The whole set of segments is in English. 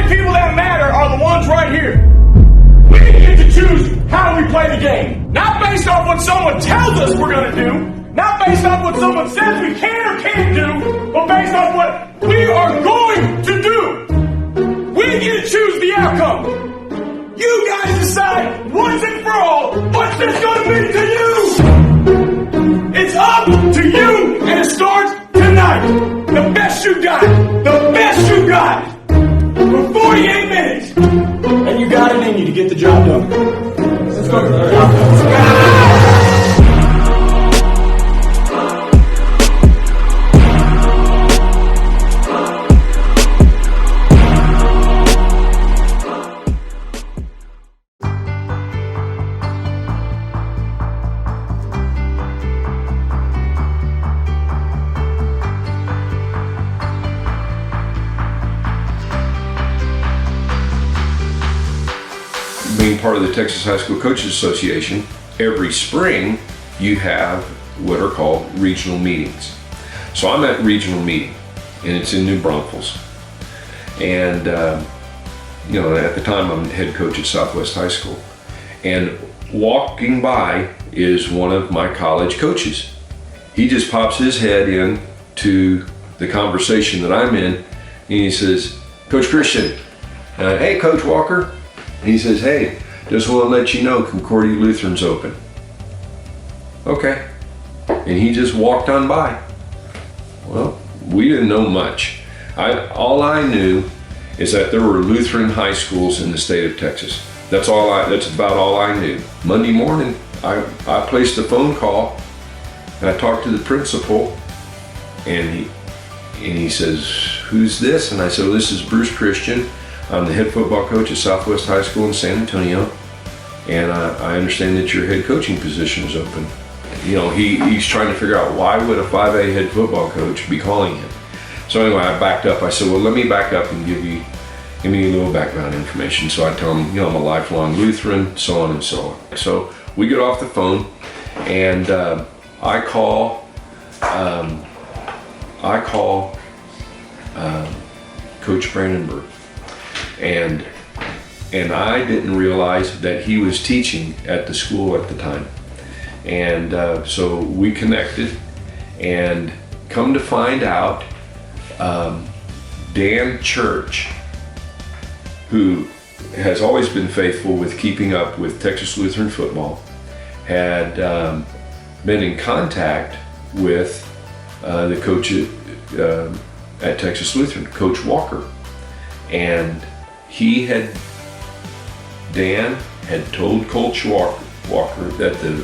people that matter are the ones right here. We get to choose how we play the game. Not based off what someone tells us we're going to do. Not based off what someone says we can or can't do. But based off what we are going to do. We get to choose the outcome. You guys decide once and for all what's this going to be to you. It's up to you, and it starts tonight. The best you got. The best you got. For 48 minutes. And you got it in you to get the job done. Let's go. Being part of the Texas High School Coaches Association, every spring you have what are called regional meetings. So I'm at regional meeting, and it's in New Braunfels. And you know, at the time I'm head coach at Southwest High School. And walking by is one of my college coaches. He just pops his head in to the conversation that I'm in, and he says, "Coach Christian." "Hey, Coach Walker." And he says, "Hey, just want to let you know Concordia Lutheran's open." Okay. And he just walked on by. Well, we didn't know much. All I knew is that there were Lutheran high schools in the state of Texas. That's about all I knew. Monday morning, I placed a phone call, and I talked to the principal, and he says, "Who's this?" And I said, "Well, this is Bruce Christian. I'm the head football coach at Southwest High School in San Antonio, and I understand that your head coaching position is open." You know, he's trying to figure out why would a 5A head football coach be calling him. So anyway, I backed up. I said, "Well, let me back up and give me a little background information." So I tell him, you know, I'm a lifelong Lutheran, so on and so on. So we get off the phone, and I call Coach Brandenburg. And I didn't realize that he was teaching at the school at the time. And so we connected, and come to find out, Dan Church, who has always been faithful with keeping up with Texas Lutheran football, had been in contact with the coach at Texas Lutheran, Coach Walker. And Dan had told Coach Walker that the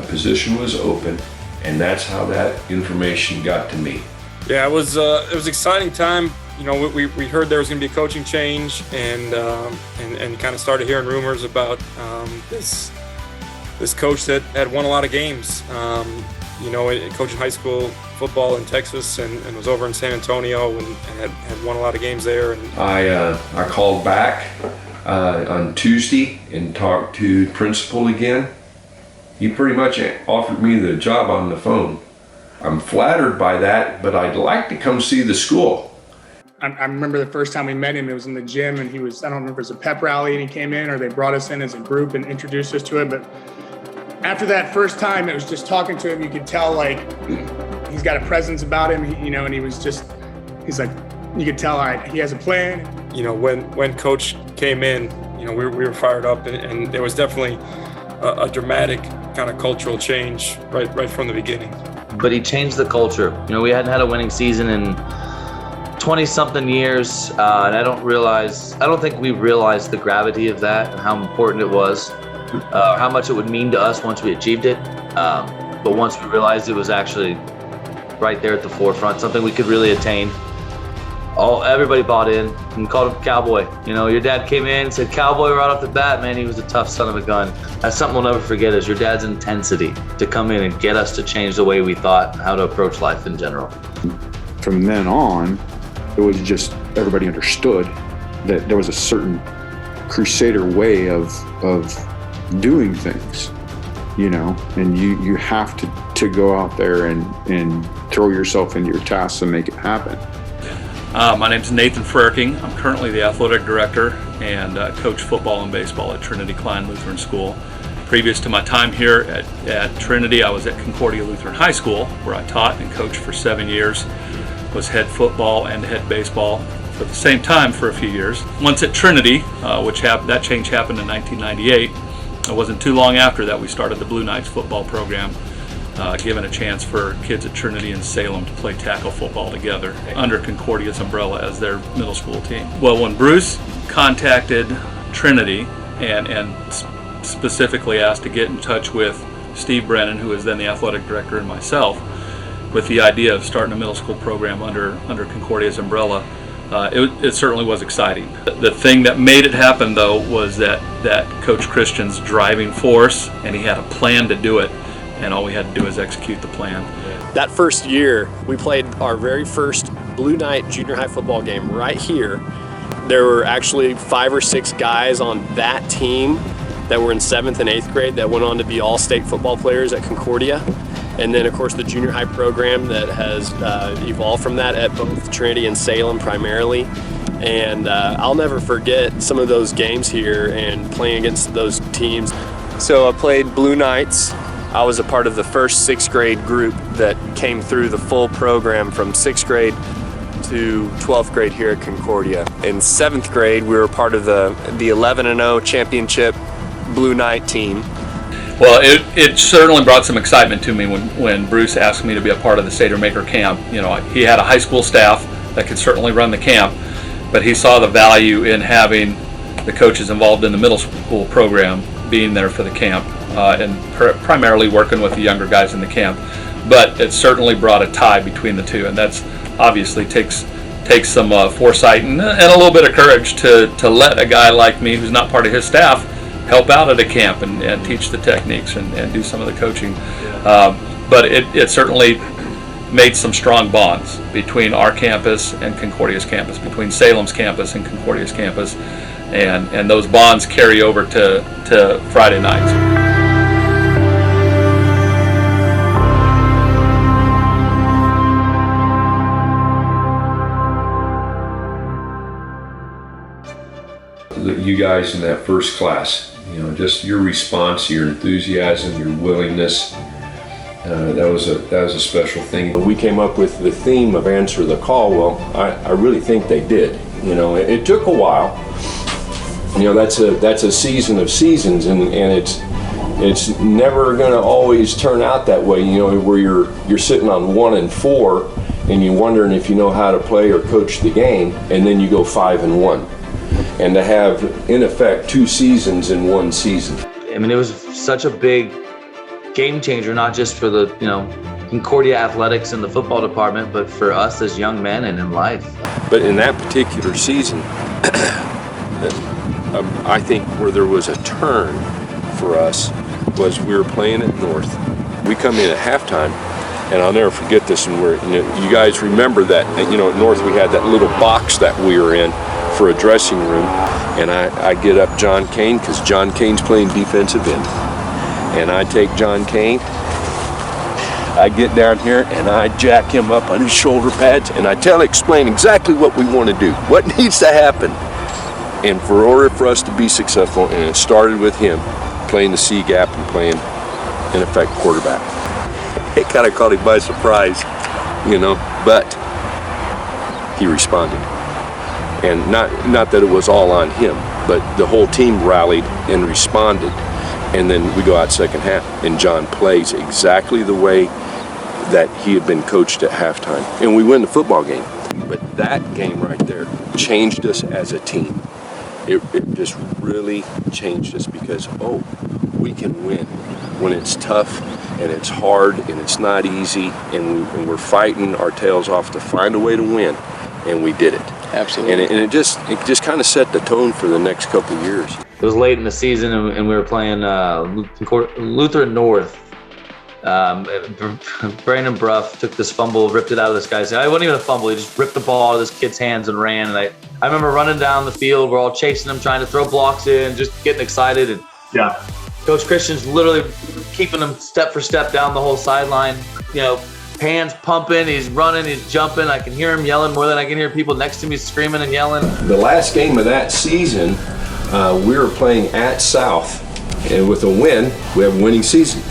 position was open, and that's how that information got to me. Yeah, it was an exciting time. You know, we heard there was going to be a coaching change, and kind of started hearing rumors about this coach that had won a lot of games. You know, coaching high school football in Texas, and was over in San Antonio, and had won a lot of games there. And I called back on Tuesday and talked to the principal again. He pretty much offered me the job on the phone. I'm flattered by that, but I'd like to come see the school. I remember the first time we met him, it was in the gym, and I don't remember if it was a pep rally and he came in, or they brought us in as a group and introduced us to it. But after that first time, it was just talking to him, you could tell like he's got a presence about him, and he's like, you could tell he has a plan. You know, when Coach came in, you know, we were fired up, and there was definitely a dramatic kind of cultural change right from the beginning. But he changed the culture. You know, we hadn't had a winning season in 20-something years, and I don't think we realized the gravity of that and how important it was, how much it would mean to us once we achieved it. But once we realized it was actually right there at the forefront, something we could really attain, everybody bought in and called him Cowboy. You know, your dad came in and said Cowboy right off the bat. Man, he was a tough son of a gun. That's something we'll never forget, is your dad's intensity to come in and get us to change the way we thought and how to approach life in general. From then on, it was just everybody understood that there was a certain crusader way of doing things, you know, and you have to go out there and throw yourself into your tasks and make it happen. My name is Nathan Frerking. I'm currently the athletic director and coach football and baseball at Trinity Klein Lutheran School. Previous to my time here at Trinity, I was at Concordia Lutheran High School, where I taught and coached for 7 years, was head football and head baseball for the same time for a few years. Once at Trinity, that change happened in 1998, it wasn't too long after that we started the Blue Knights football program, given a chance for kids at Trinity and Salem to play tackle football together under Concordia's umbrella as their middle school team. Well, when Bruce contacted Trinity and specifically asked to get in touch with Steve Brennan, who was then the athletic director, and myself, with the idea of starting a middle school program under Concordia's umbrella, it certainly was exciting. The thing that made it happen, though, was that Coach Christian's driving force, and he had a plan to do it, and all we had to do was execute the plan. That first year, we played our very first Blue Knight junior high football game right here. There were actually 5 or 6 guys on that team that were in 7th and 8th grade that went on to be all-state football players at Concordia. And then, of course, the junior high program that has evolved from that at both Trinity and Salem primarily. And I'll never forget some of those games here and playing against those teams. So I played Blue Knights. I was a part of the first 6th grade group that came through the full program from 6th grade to 12th grade here at Concordia. In 7th grade, we were part of the 11-0 championship Blue Knight team. Well, it certainly brought some excitement to me when Bruce asked me to be a part of the Seder Maker camp. You know, he had a high school staff that could certainly run the camp, but he saw the value in having the coaches involved in the middle school program being there for the camp and primarily working with the younger guys in the camp. But it certainly brought a tie between the two, and that's obviously takes some foresight and a little bit of courage to let a guy like me, who's not part of his staff, help out at a camp and teach the techniques and do some of the coaching. But it certainly made some strong bonds between our campus and Concordia's campus, between Salem's campus and Concordia's campus, and those bonds carry over to Friday nights. You guys in that first class, you know, just your response, your enthusiasm, your willingness, that was a special thing. We came up with the theme of Answer the Call. Well, I really think they did. You know, it took a while. You know, that's a season of seasons, and it's never going to always turn out that way. You know, where you're sitting on 1 and 4, and you're wondering if you know how to play or coach the game, and then you go 5 and 1. And to have, in effect, 2 seasons in 1 season. I mean, it was such a big game changer, not just for the, Concordia athletics and the football department, but for us as young men and in life. But in that particular season, I think where there was a turn for us was we were playing at North. We come in at halftime, and I'll never forget this. And you guys remember that, at North we had that little box that we were in for a dressing room, and I get up John Kane, because John Kane's playing defensive end, and I take John Kane, I get down here and I jack him up on his shoulder pads, and I explain exactly what we want to do, what needs to happen, and for order for us to be successful. And it started with him playing the C gap and playing, in effect, quarterback. It kind of caught him by surprise, but he responded. And not that it was all on him, but the whole team rallied and responded. And then we go out second half, and John plays exactly the way that he had been coached at halftime. And we win the football game. But that game right there changed us as a team. It just really changed us, because, we can win when it's tough and it's hard and it's not easy, and we're fighting our tails off to find a way to win, and we did it. Absolutely. And it just kind of set the tone for the next couple of years. It was late in the season, and we were playing Lutheran North. Brandon Bruff took this fumble, ripped it out of this guy's hand. It wasn't even a fumble. He just ripped the ball out of this kid's hands and ran. And I remember running down the field. We're all chasing him, trying to throw blocks in, just getting excited. And Coach Christian's literally keeping him step for step down the whole sideline, hands pumping, he's running, he's jumping. I can hear him yelling more than I can hear people next to me screaming and yelling. The last game of that season, we were playing at South, and with a win, we have a winning season.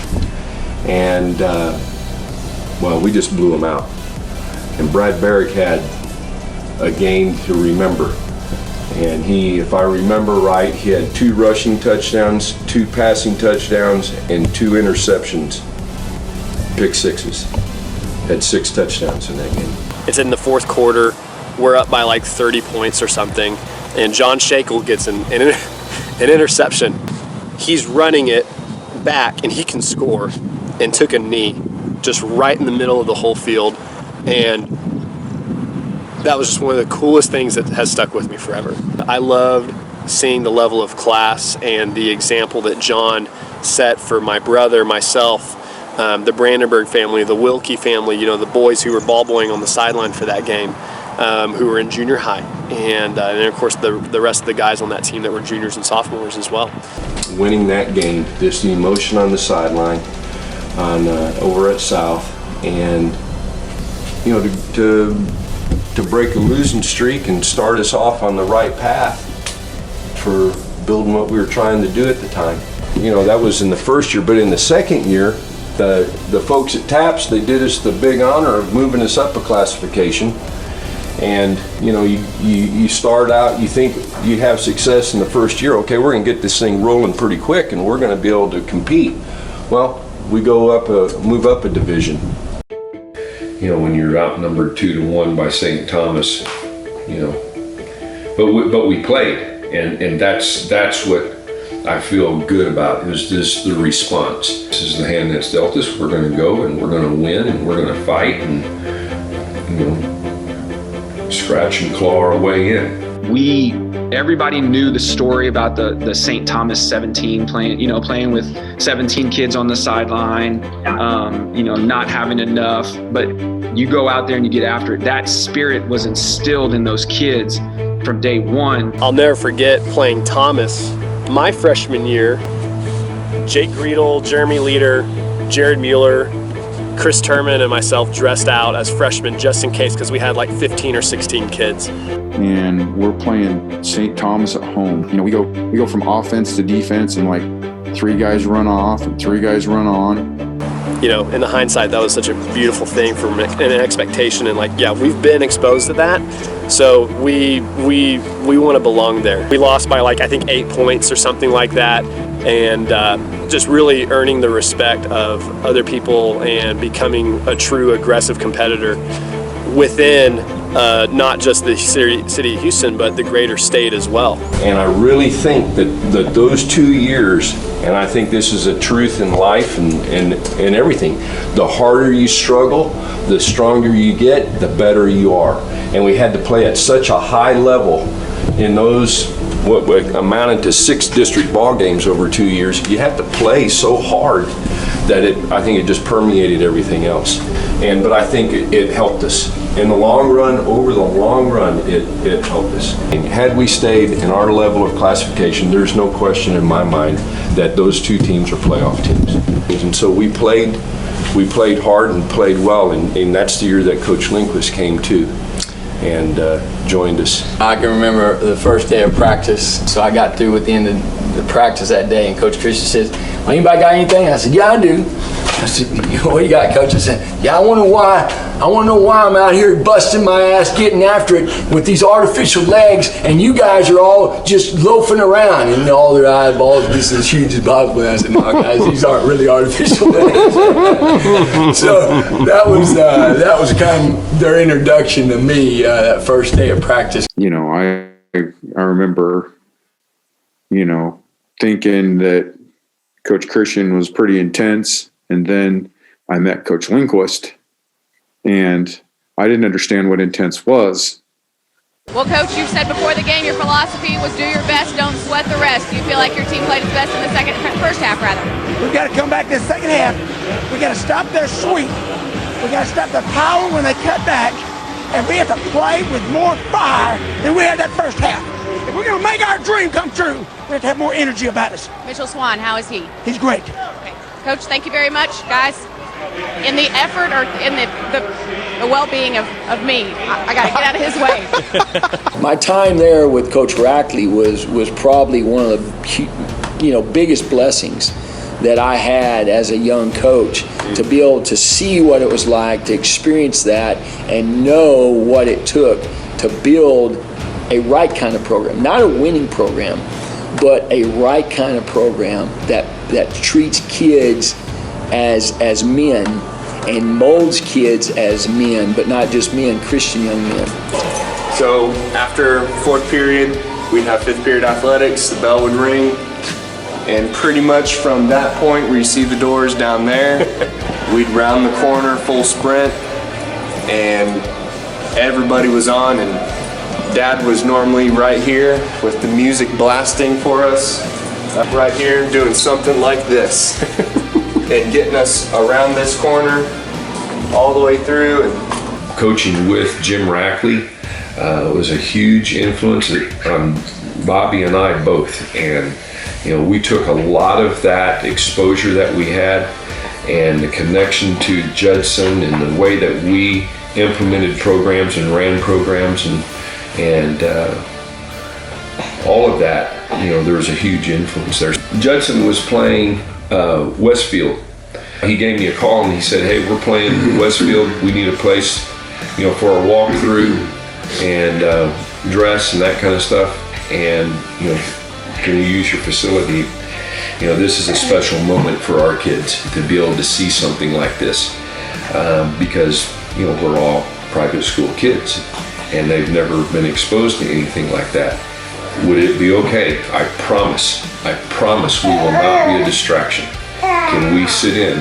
And well, we just blew them out. And Brad Barrick had a game to remember. And he, if I remember right, he had 2 rushing touchdowns, 2 passing touchdowns, and 2 interceptions, pick sixes. Had 6 touchdowns in that game. It's in the fourth quarter. We're up by like 30 points or something, and John Shackle gets an interception. He's running it back, and he can score, and took a knee just right in the middle of the whole field. And that was just one of the coolest things that has stuck with me forever. I loved seeing the level of class and the example that John set for my brother, myself, the Brandenburg family, the Wilkie family, you know, the boys who were ball boying on the sideline for that game, who were in junior high. And of course the rest of the guys on that team that were juniors and sophomores as well. Winning that game, just the emotion on the sideline, over at South, and you know, to break a losing streak and start us off on the right path for building what we were trying to do at the time. You know, that was in the first year, but in the second year, the folks at TAPS, they did us the big honor of moving us up a classification. And you know, you start out, you think you have success in the first year, okay, we're gonna get this thing rolling pretty quick and we're gonna be able to compete. Well, we go up, move up a division. You know, when you're outnumbered 2-1 by St. Thomas, you know, but we played, and that's what I feel good about, is the response. This is the hand that's dealt us. We're going to go and we're going to win and we're going to fight and, you know, scratch and claw our way in. Everybody knew the story about the St. Thomas 17 playing with 17 kids on the sideline, you know, not having enough, but you go out there and you get after it. That spirit was instilled in those kids from day one. I'll never forget playing Thomas my freshman year. Jake Greedle, Jeremy Leader, Jared Mueller, Chris Turman, and myself dressed out as freshmen just in case, because we had like 15 or 16 kids. And we're playing St. Thomas at home. You know, we go from offense to defense, and like 3 guys run off and 3 guys run on. You know, in the hindsight, that was such a beautiful thing from an expectation, and like, yeah, we've been exposed to that, so we want to belong there. We lost by like, I think 8 points or something like that, and just really earning the respect of other people and becoming a true aggressive competitor within not just the city of Houston, but the greater state as well. And I really think that those 2 years, and I think this is a truth in life and everything, the harder you struggle, the stronger you get, the better you are. And we had to play at such a high level in those what amounted to 6 district ball games over 2 years. You have to play so hard that I think it just permeated everything else. But I think it helped us. In the long run, over the long run, it helped us. And had we stayed in our level of classification, there's no question in my mind that those 2 teams are playoff teams. And so we played hard and played well, and that's the year that Coach Lindquist came too and joined us. I can remember the first day of practice, so I got through at the end of the practice that day, and Coach Christian says, well, anybody got anything? I said, yeah, I do. I said, what do you got, Coach? I said, yeah, I want to know why I'm out here busting my ass getting after it with these artificial legs, and you guys are all just loafing around. And all their eyeballs just as huge as possible. And I said, no, guys, these aren't really artificial legs. So that was kind of their introduction to me that first day of practice. You know, I remember, you know, thinking that Coach Christian was pretty intense, and then I met Coach Lindquist, and I didn't understand what intense was. Well, Coach, you said before the game your philosophy was do your best, don't sweat the rest. Do you feel like your team played its best in the first half, rather? We've got to come back to the second half. We've got to stop their sweep. We've got to stop their power when they cut back, and we have to play with more fire than we had that first half. If we're going to make our dream come true, we have to have more energy about us. Mitchell Swan, how is he? He's great. Okay. Coach, thank you very much. Guys, in the effort or in the well-being of me? I got to get out of his way. My time there with Coach Rackley was probably one of the biggest blessings that I had as a young coach, to be able to see what it was like to experience that and know what it took to build a right kind of program, not a winning program, but a right kind of program that treats kids as men and molds kids as men, but not just men, Christian young men. So after fourth period, we'd have fifth period athletics, the bell would ring, and pretty much from that point where you see the doors down there, we'd round the corner, full sprint, and everybody was on, and Dad was normally right here with the music blasting for us, right here doing something like this, and getting us around this corner all the way through. And coaching with Jim Rackley was a huge influence on Bobby and I both, and we took a lot of that exposure that we had and the connection to Judson and the way that we implemented programs and ran programs and all of that. There was a huge influence there. Judson was playing Westfield. He gave me a call and he said, "Hey, we're playing Westfield. We need a place, for a walkthrough and dress and that kind of stuff. And can you use your facility? This is a special moment for our kids to be able to see something like this because we're all private school kids and they've never been exposed to anything like that. Would it be okay? I promise we will not be a distraction. Can we sit in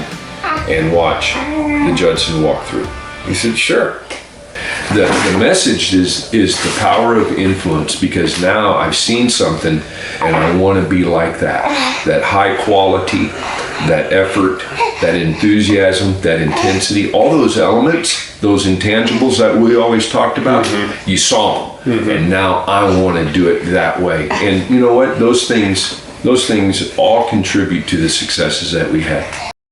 and watch the Judson walkthrough?" He said, "Sure." The message is the power of influence, because now I've seen something and I want to be like that high quality, that effort, that enthusiasm, that intensity, all those elements, those intangibles that we always talked about, you saw them. And now I want to do it that way. And you know what? Those things all contribute to the successes that we had.